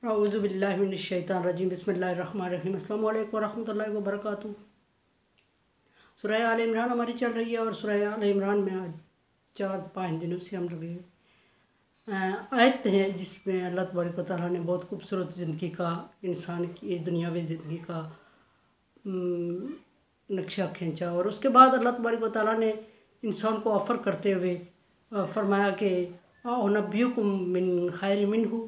औज़ुबिल्लाहिमिनश्शैतानिर्रजीम बिस्मिल्लाहिर्रहमानिर्रहीम अस्सलामु अलैकुम वरहमतुल्लाहि वबरकातुहू। सूरह आल इमरान हमारी चल रही है और सूरह आल इमरान में आज 4-5 दिनों से हम लगे आयत हैं जिसमें अल्लाह तबारक व तआला ने बहुत खूबसूरत ज़िंदगी का, इंसान की दुनियावी ज़िंदगी का नक्शा खींचा। और उसके बाद अल्लाह तबारक व तआला ने इंसान को ऑफ़र करते हुए फरमाया कि नब्बियुकुम मिन खैरि मिन्हु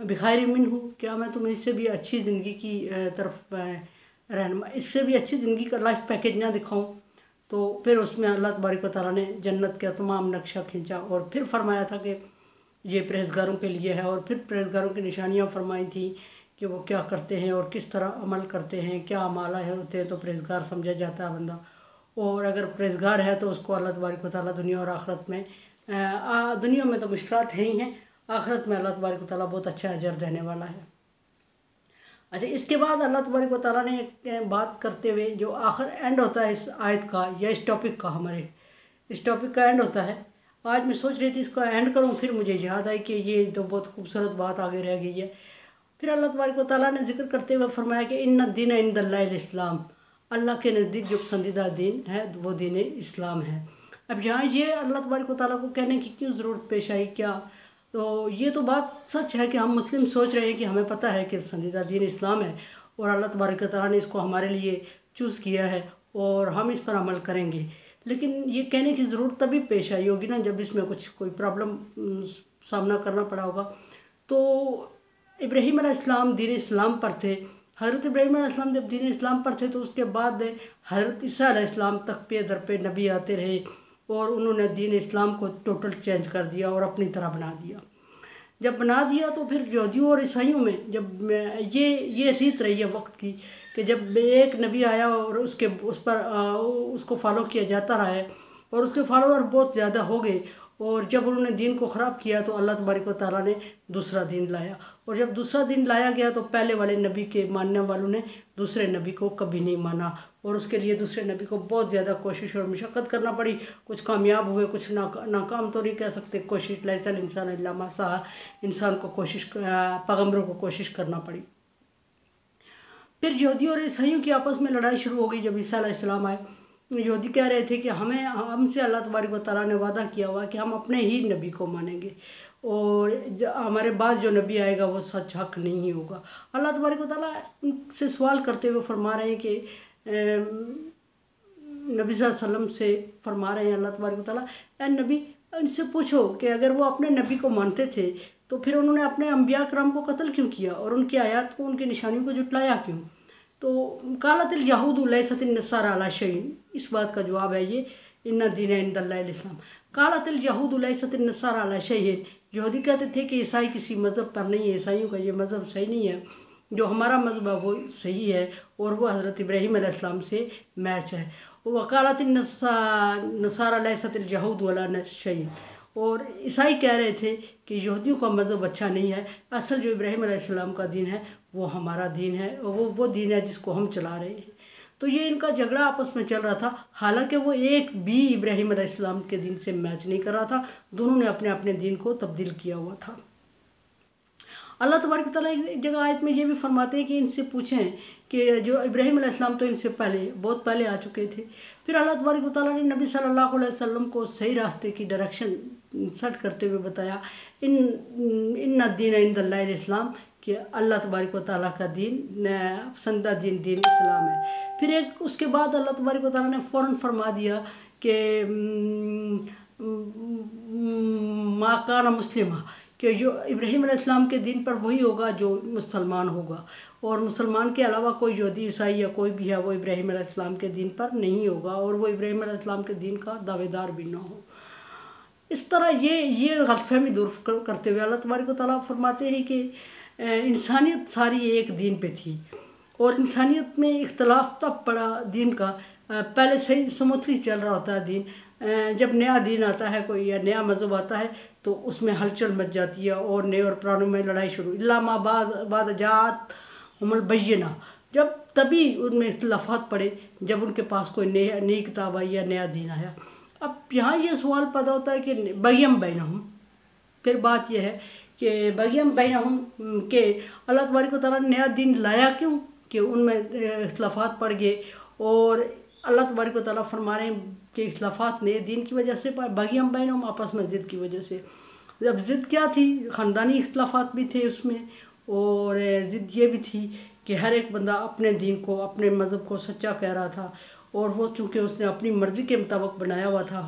बिखैरि मिन्हु, क्या मैं तुम्हें इससे भी अच्छी ज़िंदगी की तरफ रहनुमा, इससे भी अच्छी ज़िंदगी का लाइफ पैकेज ना दिखाऊं। तो फिर उसमें अल्लाह तबारक व तआला ने जन्नत का तमाम नक्शा खींचा और फिर फरमाया था कि ये परहेज़गारों के लिए है। और फिर परहेज़गारों की निशानियाँ फरमाई थी कि वो क्या करते हैं और किस तरह अमल करते हैं, क्या अमाला है होते हैं तो परहेज़गार समझा जाता है बंदा। और अगर परहेज़गार है तो उसको अल्लाह तबारक व तआला दुनिया और आखिरत में दुनिया में तो मुश्किलात है ही हैं, आखिरत में अल्लाह तबारक व तआला बहुत अच्छा अजर देने वाला है। अच्छा, इसके बाद अल्लाह तबारक व तआला ने एक बात करते हुए जो आखिर एंड होता है इस आयत का या इस टॉपिक का, हमारे इस टॉपिक का एंड होता है। आज मैं सोच रही थी इसका एंड करूं, फिर मुझे याद आई कि ये तो बहुत खूबसूरत बात आगे रह गई है। फिर अल्लाह तबारक व तआला ने जिक्र करते हुए फरमाया कि इन्ना दीन इंदल्लाहिल इस्लाम, अल्लाह के नज़दीक जो पसंदीदा दीन है वो दीन इस्लाम है। अब यहाँ ये अल्लाह तबारक व तआला को कहने की क्यों ज़रूरत पेश आई? क्या तो ये तो बात सच है कि हम मुस्लिम सोच रहे हैं कि हमें पता है कि पसंदीदा दीन इस्लाम है और अल्लाह तबारक व तआला ने इसको हमारे लिए चूज़ किया है और हम इस पर अमल करेंगे। लेकिन ये कहने की ज़रूरत तभी पेश आई होगी ना जब इसमें कोई प्रॉब्लम सामना करना पड़ा होगा। तो इब्राहीम अलैहिस्सलाम दीन इस्लाम पर थे। हज़रत इब्राहीम अलैहिस्सलाम जब दीन इस्लाम पर थे तो उसके बाद हज़रत ईसा अलैहिस्सलाम तक पे दर पे नबी आते रहे और उन्होंने दीन इस्लाम को टोटल चेंज कर दिया और अपनी तरह बना दिया। जब बना दिया तो फिर यहूदियों और ईसाइयों में जब ये रीत रही है वक्त की कि जब एक नबी आया और उसको फॉलो किया जाता रहा है और उसके फॉलोअर बहुत ज़्यादा हो गए। और जब उन्होंने दीन को ख़राब किया तो अल्लाह तबारक व तआला ने दूसरा दीन लाया। और जब दूसरा दीन लाया गया तो पहले वाले नबी के मानने वालों ने दूसरे नबी को कभी नहीं माना और उसके लिए दूसरे नबी को बहुत ज़्यादा कोशिश और मशक्क़त करना पड़ी। कुछ कामयाब हुए, कुछ नाकाम तो नहीं कह सकते। कोशिश लैसल इंसान इल्ला मा सआ, इंसान को कोशिश, पैगम्बरों को कोशिश करना पड़ी। फिर यहूदी और ईसाइयों की आपस में लड़ाई शुरू हो गई। जब ईसा अलैहिस्सलाम आए, यहूदी कह रहे थे कि हमसे अल्लाह तबारक व तआला ने वादा किया हुआ कि हम अपने ही नबी को मानेंगे और हमारे बाद जो नबी आएगा वो सच हक नहीं होगा। अल्लाह तबारक व तआला से सवाल करते हुए फरमा रहे हैं कि नबी सल्लल्लाहु अलैहि वसल्लम से फरमा रहे हैं अल्लाह तबारक व तआला, ए नबी, इनसे पूछो कि अगर वो अपने नबी को मानते थे तो फिर उन्होंने अपने अंबिया कराम को कत्ल क्यों किया और उनकी आयत को, उनकी निशानियों को जुटलाया क्यों? तो कालतिल यहूदु लैसतिन नसारा अला शैइन, इस बात का जवाब है ये इन्ना दीन इंदल्लाहिल इस्लाम। कालतिल यहूदु लैसतिन नसारा अला शैइन, यहूदी कहते थे कि ईसाई किसी मज़हब पर नहीं है, ईसाइयों का ये मज़हब सही नहीं है, जो हमारा मज़हब है वो सही है और वो हज़रत इब्राहीम अलैहिस्सलाम से मैच है। वकालतिन नसारा लैसतिल यहूदु अला शैइन, और ईसाई कह रहे थे कि यहूदियों का मज़हब अच्छा नहीं है, असल जो इब्राहीम अलैहिस्सलाम का दीन है वो हमारा दीन है, वो दीन है जिसको हम चला रहे हैं। तो ये इनका झगड़ा आपस में चल रहा था, हालांकि वो एक भी इब्राहीम अलैहिस्सलाम के दीन से मैच नहीं कर रहा था। दोनों ने अपने अपने दीन को तब्दील किया हुआ था। अल्लाह तबारक व तआला एक जगह आयत में ये भी फरमाते हैं कि इनसे पूछें कि जो इब्राहीम अलैहिस्सलाम तो इनसे पहले, बहुत पहले आ चुके थे। फिर अल्लाह तबारक व तआला ने नबी सल्लल्लाहु अलैहि वसल्लम को सही रास्ते की डायरेक्शन सेट करते हुए बताया, इन्ना दीन इंदल्लाहिल इस्लाम, कि अल्लाह तबारक व तआला का दीन, पसंदीदा दीन इस्लाम है। फिर एक उसके बाद अल्लाह तबारक व तआला ने फ़ौरन फरमा दिया कि मा काना मुस्लिमा, कि जो इब्राहीम अलैहिस्सलाम के दीन पर वही होगा जो मुसलमान होगा और मुसलमान के अलावा कोई यहूदी ईसाई या कोई भी है वो इब्राहीम अलैहिस्सलाम के दीन पर नहीं होगा और वो इब्राहीम अलैहिस्सलाम के दीन का दावेदार भी ना हो। इस तरह ये गलतफहमी दूर करते हुए अल्लाह तबारक व तआला फरमाते हैं कि इंसानियत सारी एक दीन पे थी और इंसानियत में इख्तलाफ तब पड़ा दीन का। पहले सही स्मूथली चल रहा होता है दीन, जब नया दीन आता है कोई या नया मज़हब आता है तो उसमें हलचल मच जाती है और नए और पुरानों में लड़ाई शुरू। इल्ला मा बाद जात उमल बैयना, जब तभी उनमें इख्तलाफात पड़े जब उनके पास कोई नई किताब आई या नया दीन आया। अब यहाँ ये सवाल पैदा होता है कि बैयम बैनहुम, फिर बात यह है कि बगियम बैनहुम के अल्लाह तबारक व तआला ने नया दीन लाया क्यों, कि उनमें इख्तलाफात पड़ गए। और अल्लाह तबारक व तआला फरमा रहे हैं कि इख्तलाफात नए दीन की वजह से बगियम बैनहुम, आपस में ज़िद की वजह से। जब ज़िद क्या थी, ख़ानदानी इख्तलाफात भी थे उसमें, और ज़िद ये भी थी कि हर एक बंदा अपने दीन को, अपने मज़हब को सच्चा कह रहा था, और वो चूँकि उसने अपनी मर्ज़ी के मुताबिक बनाया हुआ था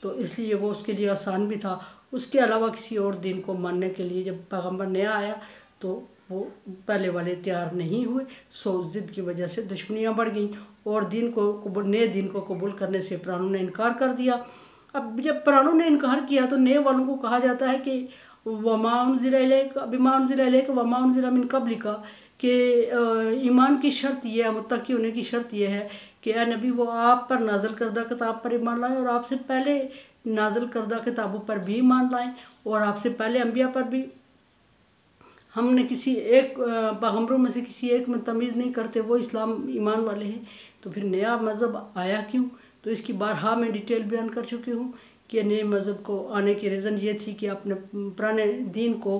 तो इसलिए वो उसके लिए आसान भी था। उसके अलावा किसी और दीन को मानने के लिए जब पैगम्बर नया आया तो वो पहले वाले तैयार नहीं हुए, सो ज़िद की वजह से दुश्मनियाँ बढ़ गईं और नए दीन को कबूल करने से पुरानों ने इनकार कर दिया। अब जब पुरानों ने इनकार किया तो नए वालों को कहा जाता है कि वमा उनज़िला इलैका बिमा उनज़िला इलैका वमा उनज़िला मिन क़ब्लिका, कि ईमान की शर्त यह है, मुत्तकी होने की शर्त यह है कि ए नबी वो आप पर नाज़िल करदा किताब पर ईमान लाएँ और आपसे पहले नाज़िल करदा किताबों पर भी ईमान लाएँ, और आपसे पहले अम्बिया पर भी। हमने किसी एक पैगम्बरों में से किसी एक में तमीज़ नहीं करते, वो इस्लाम ईमान वाले हैं। तो फिर नया मज़हब आया क्यों, तो इसकी बारहा मैं डिटेल बयान कर चुकी हूँ कि नए मज़हब को आने की रीज़न ये थी कि अपने पुराने दीन को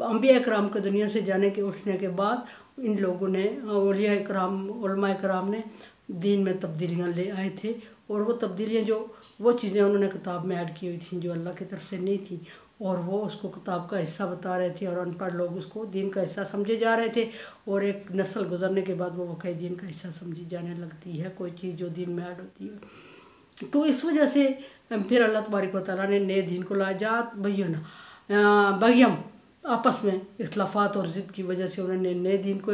अम्बिया इकराम के दुनिया से जाने के उठने के बाद इन लोगों ने, औलिया इकराम, उलमा इकराम ने दीन में तब्दीलियाँ ले आए थे, और वो तब्दीलियाँ वो चीज़ें उन्होंने किताब में ऐड की हुई थी जो अल्लाह की तरफ से नहीं थी, और वो उसको किताब का हिस्सा बता रहे थे, और अनपढ़ लोग उसको दीन का हिस्सा समझे जा रहे थे, और एक नस्ल गुजरने के बाद वो वाकई दीन का हिस्सा समझी जाने लगती है कोई चीज़ जो दीन में ऐड होती है। तो इस वजह से फिर अल्लाह तबारक व तआला ने नए दीन को लाया। जात बैना बगियम, आपस में इख्तलाफात और ज़िद की वजह से उन्होंने नए दीन को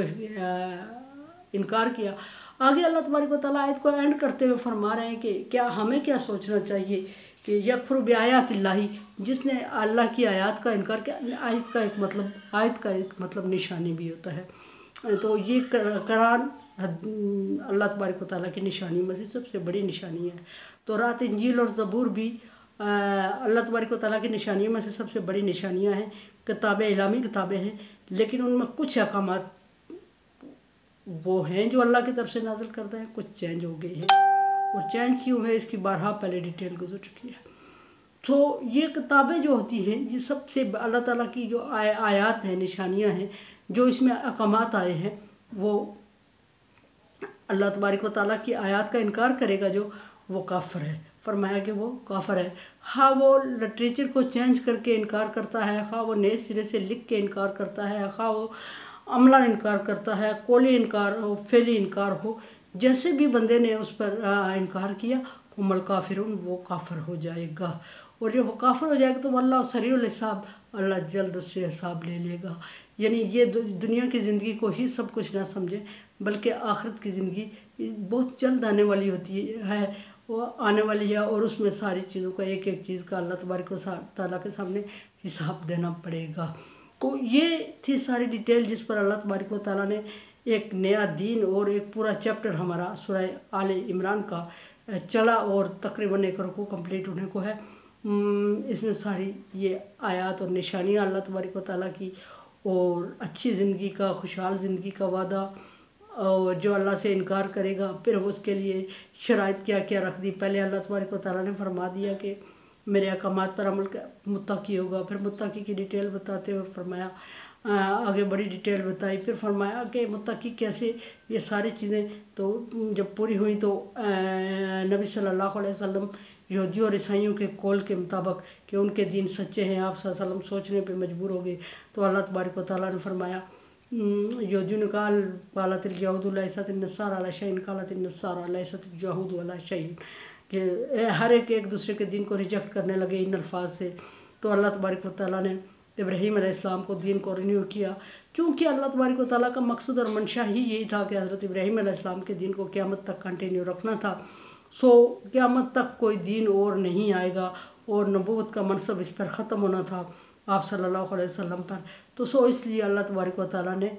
इनकार किया। आगे अल्लाह तबारक व तआला आयत को एंड करते हुए फरमा रहे हैं कि क्या हमें क्या सोचना चाहिए कि यकफुर बिआयातिल्लाही, जिसने अल्लाह की आयत का इनकार किया। आयत का एक मतलब निशानी भी होता है, तो ये कुरान अल्लाह तबारक व तआला की निशानी में से सबसे बड़ी निशानी है। तो रात, इंजील और ज़बूर भी अल्लाह तबारक व तआला की निशानियों में से सबसे बड़ी निशानियाँ हैं। किताबें इलामी किताबें हैं, लेकिन उनमें कुछ अहकामात वो हैं जो अल्लाह की तरफ से नाज़िल करते हैं, कुछ चेंज हो गए हैं, और चेंज क्यों है इसकी बारहा पहले डिटेल गुजर चुकी है। तो ये किताबें जो होती हैं ये सबसे अल्लाह ताला की जो आयात हैं, निशानियां हैं, जो इसमें अहकामात आए हैं, वो अल्लाह तबारक व तआला की आयात का इनकार करेगा जो, वो काफ़िर है। फरमाया कि वो काफ़िर है। हाँ, वो लिटरेचर को चेंज करके इनकार करता है, हाँ वो नए सिरे से लिख के इनकार करता है, हाँ वो अमला इनकार करता है, कौली इनकार हो, फेली इनकार हो, जैसे भी बंदे ने उस पर इनकार किया, उमल काफिरून, वो काफिर हो जाएगा। और जब वो काफिर हो जाएगा तो अल्लाह सरीउल हिसाब, अल्लाह जल्द से हिसाब ले लेगा। यानी ये दुनिया की ज़िंदगी को ही सब कुछ ना समझें, बल्कि आखिरत की ज़िंदगी बहुत जल्द आने वाली होती है, वो आने वाली है, और उसमें सारी चीज़ों का एक एक चीज़ का अल्लाह तबारक व तआला के सामने हिसाब देना पड़ेगा। तो ये थी सारी डिटेल जिस पर अल्लाह तबारक व तआला ने एक नया दीन और एक पूरा चैप्टर हमारा सूरह आले इमरान का चला, और तकरीबन एक रुकू कंप्लीट होने को है। इसमें सारी ये आयात और निशानियाँ अल्लाह तबारक व तआला की, और अच्छी ज़िंदगी का, खुशहाल ज़िंदगी का वादा, और जो अल्लाह से इनकार करेगा फिर उसके लिए शराइत क्या क्या रख दी। पहले अल्लाह तबारक व तआला ने फरमा दिया कि मेरे अहकामात पर अमल मुत्तकी होगा, फिर मुत्तकी की डिटेल बताते हुए फरमाया, आगे बड़ी डिटेल बताई, फिर फरमाया कि मुत्तकी कैसे, ये सारी चीज़ें तो जब पूरी हुई तो नबी सल्लल्लाहु अलैहि वसल्लम यहूदियों और ईसाइयों के कौल के मुताबिक कि उनके दीन सच्चे हैं, आप सल्लल्लाहु अलैहि वसल्लम सोचने पे मजबूर हो गए। तो अल्लाह तबारक व तआला ने फरमाया, यहूदियों ने कहा कालतिल यहूदु लैसतिन नस्सारा अला शैइन कालतिन नस्सारा लैसतिल यहूदु अला शैइन, कि हर एक दूसरे के दीन को रिजेक्ट करने लगे इन अल्फाज से। तो अल्लाह तबारक व तआला ने इब्राहीम अलैहिस्सलाम को दीन को रिन्यू किया, क्योंकि अल्लाह तबारक व तआला का मकसद और मंशा ही यही था कि हज़रत इब्राहीम अलैहिस्सलाम के दीन को क़यामत तक कंटिन्यू रखना था। सो क़यामत तक कोई दीन और नहीं आएगा, और नबूवत का मनसब इस पर ख़त्म होना था आप सल्लल्लाहु अलैहि वसल्लम पर। तो सो इसलिए अल्लाह तबारक व तआला ने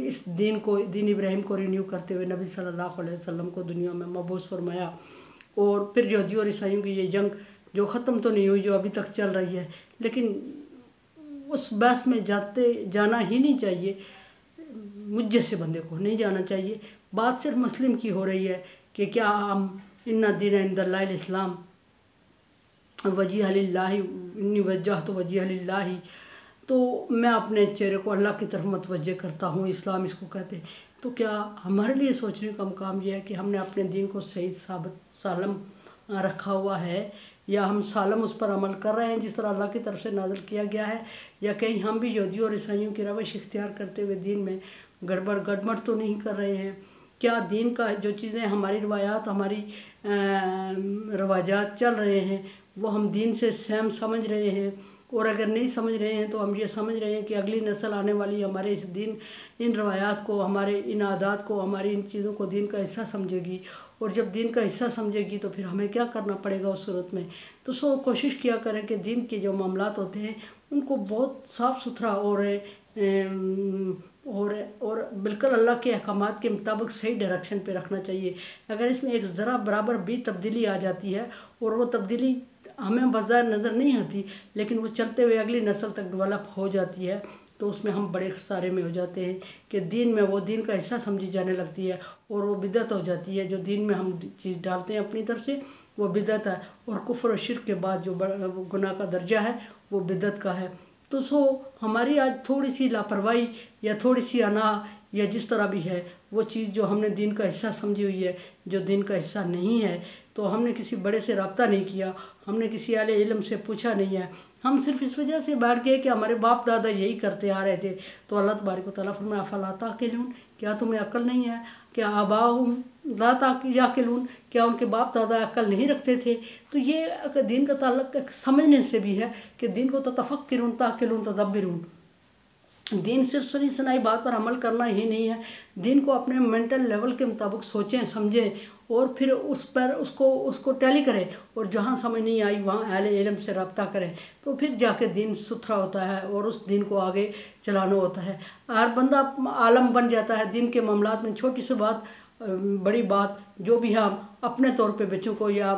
इस दीन इब्राहीम को रिन्यू करते हुए नबी सल्लल्लाहु अलैहि वसल्लम को दुनिया में मबूस फरमाया। और फिर यहूदियों और ईसाइयों की ये जंग जो ख़त्म तो नहीं हुई, जो अभी तक चल रही है, लेकिन उस बहस में जाना ही नहीं चाहिए, मुझ जैसे बंदे को नहीं जाना चाहिए। बात सिर्फ मुस्लिम की हो रही है कि क्या हम इन्ना दीन इंदल्लाहिल इस्लाम वजीह लिल्लाहि इन्नी वज्जहतु वजीह लिल्लाहि तो मैं अपने चेहरे को अल्लाह की तरफ मुतवज्जे करता हूँ, इस्लाम इसको कहते हैं। तो क्या हमारे लिए सोचने का मकाम यह है कि हमने अपने दीन को सही साबित सालम रखा हुआ है, या हम सालम उस पर अमल कर रहे हैं जिस तरह अल्लाह की तरफ से नाज़िल किया गया है, या कहीं हम भी यहूदियों और ईसाइयों की रवश इख्तियार करते हुए दीन में गड़बड़ तो नहीं कर रहे हैं। क्या दीन का जो चीज़ें हमारी रवायात, हमारी रवाजात चल रहे हैं, वो हम दीन से सहम समझ रहे हैं? और अगर नहीं समझ रहे हैं तो हम ये समझ रहे हैं कि अगली नस्ल आने वाली हमारे इस दीन, इन रवायात को, हमारे इन आदात को, हमारी इन चीज़ों को दीन का हिस्सा समझेगी। और जब दीन का हिस्सा समझेगी तो फिर हमें क्या करना पड़ेगा उस सूरत में? तो कोशिश किया करें कि दीन के जो मामलात होते हैं उनको बहुत साफ़ सुथरा और बिल्कुल अल्लाह के अहकामात के मुताबिक सही डायरेक्शन पे रखना चाहिए। अगर इसमें एक ज़रा बराबर भी तब्दीली आ जाती है और वो तब्दीली हमें बाज़ार नज़र नहीं आती, लेकिन वो चलते हुए अगली नस्ल तक डेवलप हो जाती है, तो उसमें हम बड़े खसारे में हो जाते हैं कि दीन में वो दीन का हिस्सा समझी जाने लगती है और वो बिदअत हो जाती है। जो दीन में हम चीज़ डालते हैं अपनी तरफ से वो बिदअत है, और कुफ्र और शिर्क के बाद जो गुनाह का दर्जा है वो बिदअत का है। तो हमारी आज थोड़ी सी लापरवाही या थोड़ी सी अना या जिस तरह भी है, वो चीज़ जो हमने दीन का हिस्सा समझी हुई है, जो दीन का हिस्सा नहीं है, तो हमने किसी बड़े से रब्ता नहीं किया, हमने किसी आले इल्म से पूछा नहीं है। हम सिर्फ इस वजह से बैठ गए कि हमारे बाप दादा यही करते आ रहे थे। तो अल्लाह तबारक व तआला फरमाया अफला ताक़िलून, क्या तुम्हें अक्ल नहीं है? क्या आबाहुम ला याक़िलून, क्या उनके बाप दादा अक्ल नहीं रखते थे? तो ये दीन का ताल्लुक़ समझने से भी है कि दीन को तफ़क्कुरून ताक़िलून तदब्बिरून, दीन सिर्फ सुनी सुनाई बात पर अमल करना ही नहीं है। दीन को अपने मेंटल लेवल के मुताबिक सोचें, समझें और फिर उस पर उसको टैली करें, और जहाँ समझ नहीं आई वहाँ अहले इल्म से रब्ता करें, तो फिर जाके दीन सुथरा होता है और उस दीन को आगे चलाना होता है। हर बंदा आलम बन जाता है दीन के मामलात में। छोटी सी बात, बड़ी बात जो भी हम अपने तौर पे बच्चों को या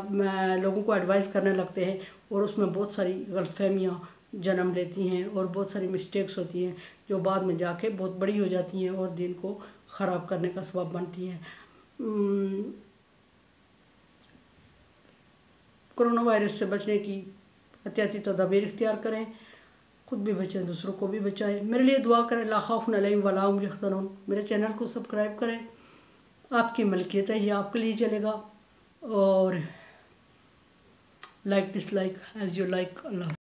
लोगों को एडवाइस करने लगते हैं, और उसमें बहुत सारी गलतफहमियाँ जन्म लेती हैं और बहुत सारी मिस्टेक्स होती हैं जो बाद में जाके बहुत बड़ी हो जाती हैं और दीन को ख़राब करने का सबब बनती हैं। कोरोना वायरस से बचने की एहतियाती तदाबीर इख्तियार करें, खुद भी बचें, दूसरों को भी बचाएं। मेरे लिए दुआ करें, ला खौफुन अलैहिम वला हुम यहज़नून। मेरे चैनल को सब्सक्राइब करें, आपकी मलकियत है, ये आपके लिए चलेगा। और like dislike as you like. Allah.